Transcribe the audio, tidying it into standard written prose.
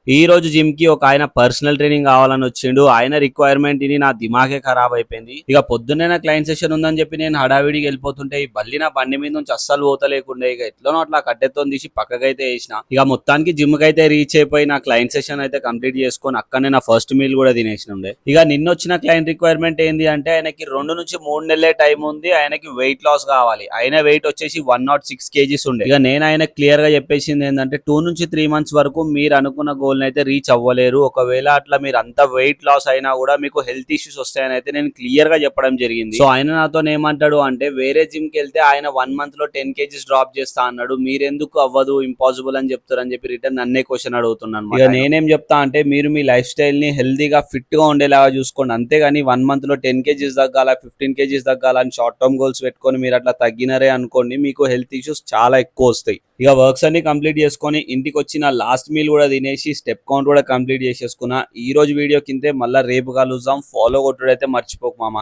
ఈ రోజు జిమ్ కి ఒక ఆయన పర్సనల్ ట్రైనింగ్ కావాలని వచ్చిండు. ఆయన రిక్వైర్మెంట్ ఇని నా దిమాగే ఖరాబ్ అయిపోయింది. ఇక పొద్దున్నే నా క్లయింట్ సెషన్ ఉందని చెప్పి నేను హడావిడికి వెళ్ళిపోతుంటే ఈ బల్లి నా బండి మీద నుంచి అస్సలు పోతలేకుండే. ఇక ఎట్లనో అట్లా కట్టెతో తీసి పక్కకైతే వేసిన. ఇక మొత్తానికి జిమ్ కి అయితే రీచ్ అయిపోయి నా క్లయింట్ సెషన్ అయితే కంప్లీట్ చేసుకొని అక్కడనే నా ఫస్ట్ మీల్ కూడా తినేసినుండే. ఇక నిన్నొచ్చిన క్లయింట్ రిక్వైర్మెంట్ ఏంది అంటే ఆయనకి 2 నుంచి 3 నెలలే టైం ఉంది. ఆయనకి వెయిట్ లాస్ కావాలి. ఆయన వెయిట్ వచ్చేసి 106 kgs ఉండే. ఇక నేను ఆయన క్లియర్ గా చెప్పేసింది ఏంటంటే 2 నుంచి 3 months వరకు మీరు అనుకున్న గోల్ అయితే రీచ్ అవ్వలేరు. ఒకవేళ అట్లా మీరు అంత వెయిట్ లాస్ అయినా కూడా మీకు హెల్త్ ఇష్యూస్ వస్తాయని అయితే నేను క్లియర్ గా చెప్పడం జరిగింది. సో ఆయన నాతో ఏమంటాడు అంటే వేరే జిమ్ కి వెళ్తే ఆయన 1 month లో 10 kgs డ్రాప్ చేస్తా అన్నాడు. మీరెందుకు అవ్వదు ఇంపాసిబుల్ అని చెప్తారని చెప్పి రిటర్న్ నన్నే క్వశ్చన్ అడుగుతున్నాను. ఇక నేనేం చెప్తా అంటే మీరు మీ లైఫ్ స్టైల్ ని హెల్తీగా ఫిట్ గా ఉండేలాగా చూసుకోండి. అంతేగాని 1 month లో 10 kgs తగ్గాల 15 kgs తగ్గాల అని షార్ట్ టర్మ్ గోల్స్ పెట్టుకొని మీరు అట్లా తగ్గినారే అనుకోండి మీకు హెల్త్ ఇష్యూస్ చాలా ఎక్కువ వస్తాయి. ఇక వర్క్స్ అన్ని కంప్లీట్ చేసుకొని ఇంటికి వచ్చిన లాస్ట్ మీల్ కూడా తినేసి స్టెప్ కౌంట్ కూడా కంప్లీట్ చేసేసుకున్నా. ఈ రోజు వీడియో కిందే మళ్ళీ రేపు కలుద్దాం. ఫాలో కొట్టుడైతే మర్చిపోకు మామ.